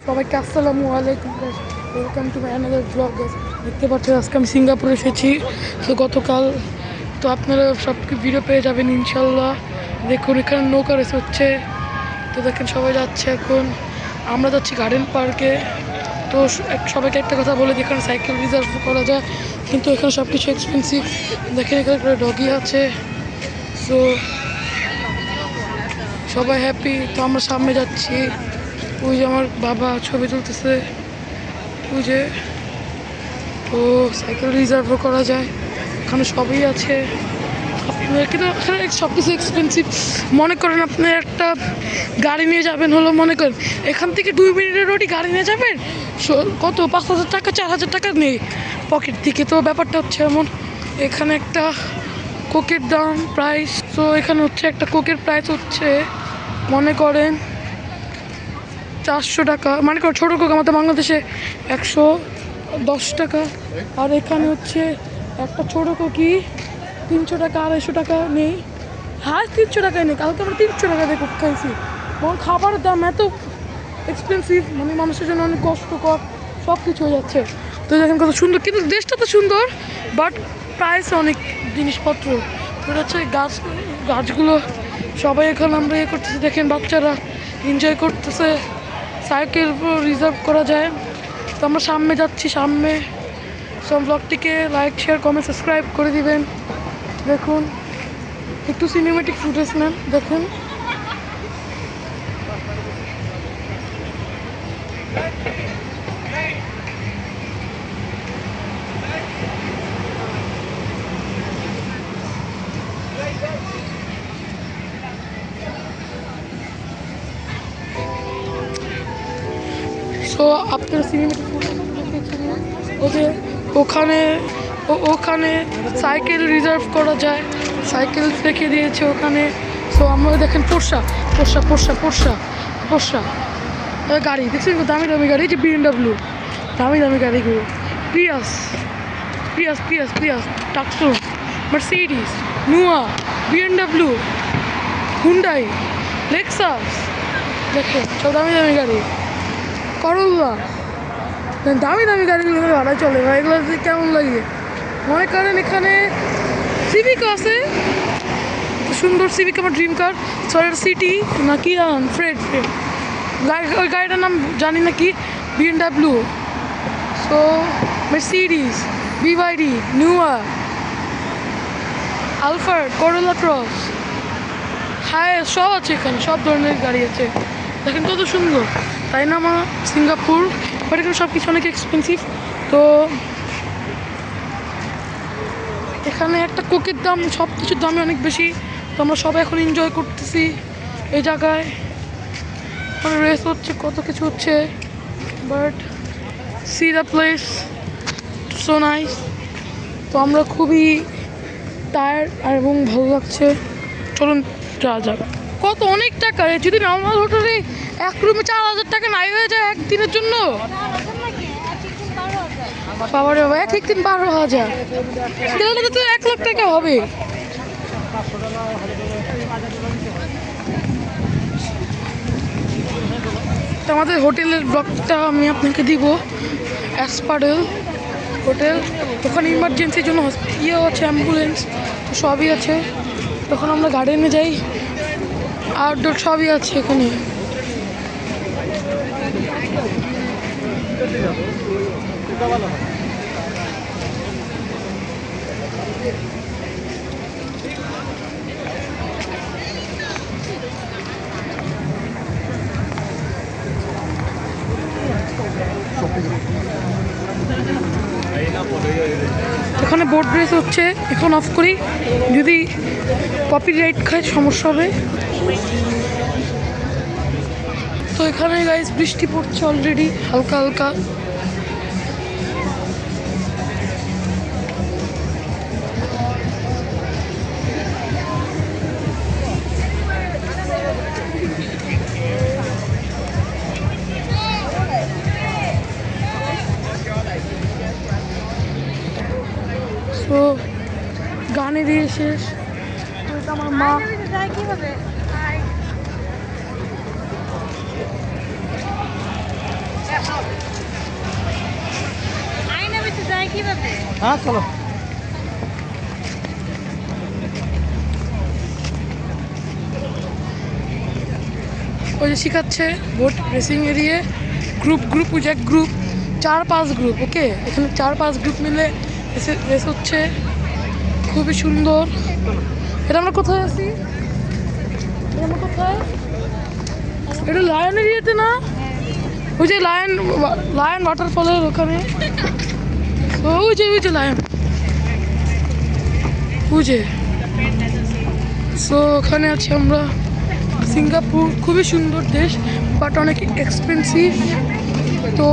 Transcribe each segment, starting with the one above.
সবাইকে আসসালামু আলাইকুম guys, welcome to my another blog guys. দেখতে পাচ্ছেন আজকে আমি সিঙ্গাপুরে এসেছি। তো গতকাল তো আপনারা সব ভিডিও পেয়ে যাবেন ইনশাল্লাহ। দেখুন এখানে নৌকা রেস হচ্ছে। তো দেখেন সবাই যাচ্ছে, এখন আমরা যাচ্ছি গার্ডেন পার্কে। তো সবাইকে একটা কথা বলে, এখানে সাইকেল রিজার্ভ করা যায়, কিন্তু এখানে সব কিছু এক্সপেন্সিভ। দেখেন এখানে একটা ডগি আছে। সো সবাই হ্যাপি। তো আমরা সামনে যাচ্ছি। ওই যে আমার বাবা ছবি তুলতেছে, ওই যে। তো সাইকেল রিজার্ভও করা যায়, এখানে সবই আছে। কিন্তু এখানে সব কিছু এক্সপেন্সিভ। মনে করেন আপনি একটা গাড়ি নিয়ে যাবেন, হলো মনে করেন এখান থেকে 2 মিনিটের রোডই গাড়ি নিয়ে যাবেন, কত 5,000 টাকা 4,000 টাকা নেই পকেট থেকে। তো ব্যাপারটা হচ্ছে এমন, এখানে একটা কোকের দাম প্রাইস, তো এখানে হচ্ছে একটা কোকের প্রাইস হচ্ছে মনে করেন 400 টাকা। মানে করেন ছোটো কোক আমাদের বাংলাদেশে 110 টাকা, আর এখানে হচ্ছে একটা ছোটো কোকই 300 টাকা 250 টাকা নেই। হ্যাঁ 300 টাকায় নেই, কালকে আমরা 300 টাকা দিয়ে কোক খাইছি। আমার খাবারের দাম এত এক্সপেন্সিভ, মানে মানুষের জন্য অনেক কষ্টকর, সব কিছু হয়ে যাচ্ছে। তো দেখেন কত সুন্দর, কিন্তু দেশটা তো সুন্দর, বাট প্রাইস অনেক জিনিসপত্র। এটা হচ্ছে গাছগুলো সবাই এখানে আমরা ইয়ে করতেছি। দেখেন বাচ্চারা এনজয় করতেছে, সাইকেল রিজার্ভ করা যায়। তো আমরা সামনে যাচ্ছি, সামনে। সব ব্লগটিকে লাইক শেয়ার কমেন্ট সাবস্ক্রাইব করে দিবেন। দেখুন একটু সিনেমেটিক ফুটেজ নেন, দেখুন। সো আপনার সিনেমেটিক ফুটেজ দেখেছেন, ওদের ওখানে ওখানে সাইকেল রিজার্ভ করা যায়, সাইকেল রেখে দিয়েছে ওখানে। সো আমরা দেখেন পোর্শা পোর্শা পোর্শা পোর্শা পোর্শা গাড়ি দেখছেন, দামি দামি গাড়ি, যে BMW দামি দামি গাড়িগুলো, Prius Prius Prius Prius Tucson, Mercedes, Noah, BMW, Hyundai, Lexus. দেখেন সব দামি দামি গাড়ি, করোলা, দামি দামি গাড়িগুলো ভাড়ায় চলে ভাই। এগুলো কেমন লাগে মনে করেন। এখানে সিভিক আছে, সুন্দর সিভিক, আমার ড্রিম কার। সরি সিটি নাকি ফ্রেড ফ্রেড ওই গাড়িটার নাম জানি না কি, BMW। So Mercedes, BYD, Noah, Alphard, Corolla Cross, হ্যাঁ সব আছে এখানে, সব ধরনের গাড়ি আছে। দেখেন কত সুন্দর, তাই না আমার সিঙ্গাপুর। বাট এখানে সব কিছু অনেক এক্সপেন্সিভ। তো এখানে একটা কোকের দাম সব কিছুর দামে অনেক বেশি। তো আমরা সবাই এখন এনজয় করতেছি এই জায়গায়, মানে রেস হচ্ছে, কত কিছু হচ্ছে। But C the place so nice. তো আমরা খুবই টায়ার্ড এবং ভালো লাগছে। চলুন যাওয়া যাক। কত অনেক টাকা, যদি নর্মাল হোটেলে এক রুমে 4,000 টাকা নাই হয়ে যায় একদিনের জন্য। বাবারে বাবা, এক দিন 12,000, তাহলে তো 1 লাখ টাকা হবে। তো আমাদের হোটেলের ব্লগটা আমি আপনাকে দিব। অ্যাসপাডেল হোটেল, ওখানে ইমার্জেন্সির জন্য ইয়ে আছে, অ্যাম্বুলেন্স সবই আছে। তখন আমরা গার্ডেনে যাই, আউটডোর সবই আছে এখানে। এখানে বোট রেস হচ্ছে, এখন অফ করি, যদি কপিরাইট খায় সমস্যা হবে। তো এখানে গাইস বৃষ্টি পড়ছে অলরেডি হালকা হালকা। তো গানে দিয়ে শেষ। এটা আমার মা। হ্যাঁ চলো। ওই যে শেখাচ্ছে বোট রেসিং এরিয়ে গ্রুপ ওই যে গ্রুপ 4-5 গ্রুপ। ওকে, এখানে 4-5 গ্রুপ মিলে রেস হচ্ছে, খুবই সুন্দর। এটা আমরা কোথায় আছি? এটা আমরা কোথায়? এটা লায়ন এরিয়াতে না? ওই যে লায়ন ওয়াটারফলের ওখানে। ওই যে লায়ন, ওই যে। সো ওখানে আছি আমরা। সিঙ্গাপুর খুবই সুন্দর দেশ, বাট অনেক এক্সপেন্সিভ। তো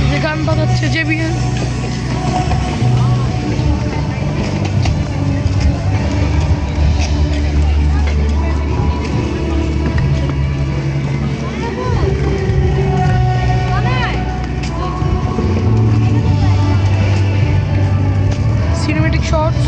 যে গান বাজাচ্ছে JBL, সিনেমেটিক শটস।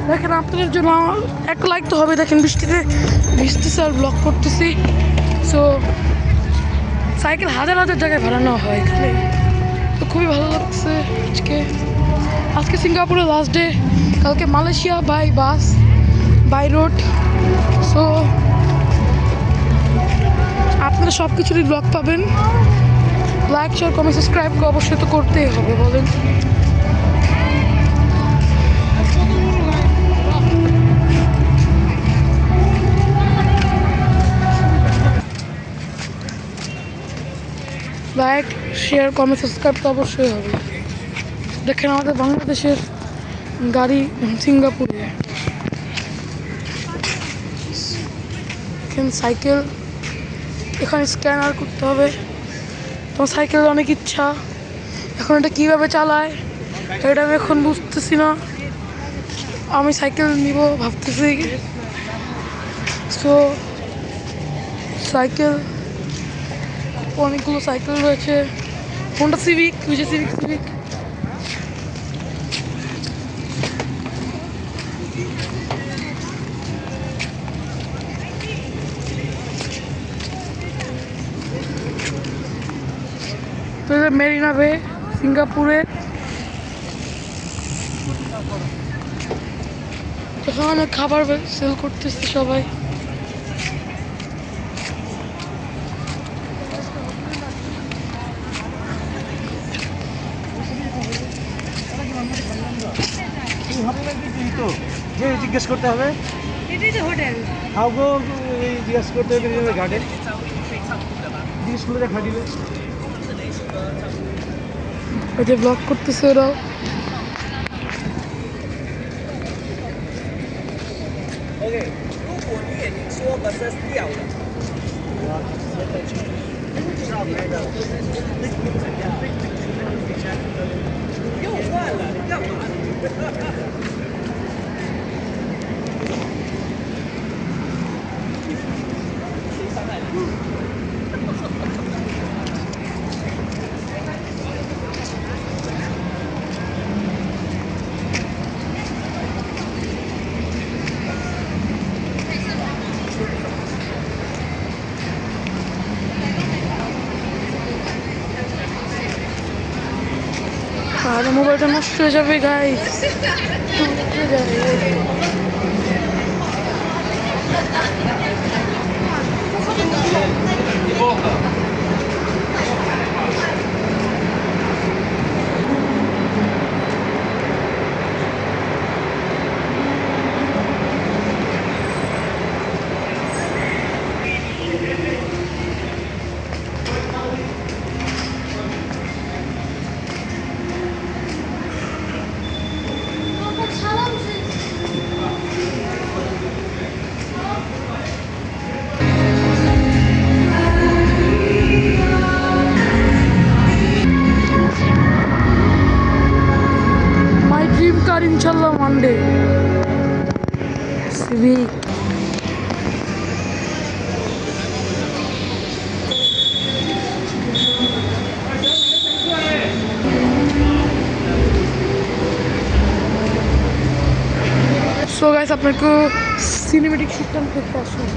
দেখেন আপনাদের জন্য একটা লাইক তো হবে। দেখেন বৃষ্টিতে ভিজতেছে আর ব্লগ করতেছি। সো সাইকেল হাজার জায়গায় ভাড়া নেওয়া হয় এখানে। তো খুবই ভালো লাগছে আজকে সিঙ্গাপুরে লাস্ট ডে, কালকে Malaysia by bus by road. So আপনারা সব কিছুরই ব্লগ পাবেন। লাইক শেয়ার কমেন্ট সাবস্ক্রাইব অবশ্যই তো করতেই হবে, বলেন। লাইক শেয়ার কমেন্ট সাবস্ক্রাইব তো অবশ্যই হবে। দেখেন আমাদের বাংলাদেশের গাড়ি সিঙ্গাপুরে। এখানে সাইকেল, এখানে স্ক্যানার করতে হবে। তোমার সাইকেলের অনেক ইচ্ছা, এখন এটা কীভাবে চালায় এটা আমি এখন বুঝতেছি না। আমি সাইকেল নিব ভাবতেছি। সো সাইকেল, অনেকগুলো সাইকেল রয়েছে। Honda civic, civic. তো মেরিনা বে সিঙ্গাপুরে। এখানে খাবার সেল করতেছে সবাই। জিজ্ঞেস করতে হবে, এটাই তো হোটেল। হাউ গো জিজ্ঞেস করতে হবে গার্ডেন, জিজ্ঞেস করে দেখা দিবে। ওই যে ব্লগ করতেছে ওরাও। আর মোবাইলটা নষ্ট হয়ে যাবে গাইস। অস্কার ইনশাল্লাহ মানডে সিভিক। সো গাইস আপনাকে সিনেমেটিক সিস্টেম দেখতে আসুন।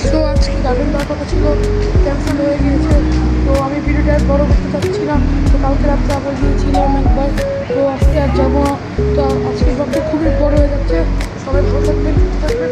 সো আজকে গার্ডেন দেওয়ার কথা ছিল, ক্যান্সেল হয়ে গিয়েছে। তো আমি ভিডিওটা আর বড় করতে চাচ্ছি না। তো কালকে রাত্রে আবার গিয়েছিলাম একবার, তো আজকে আর যাবো না। তো আজকের ব্লগটা খুবই বড় হয়ে যাচ্ছে। সবাই ভালো থাকবেন, সুস্থ থাকবেন।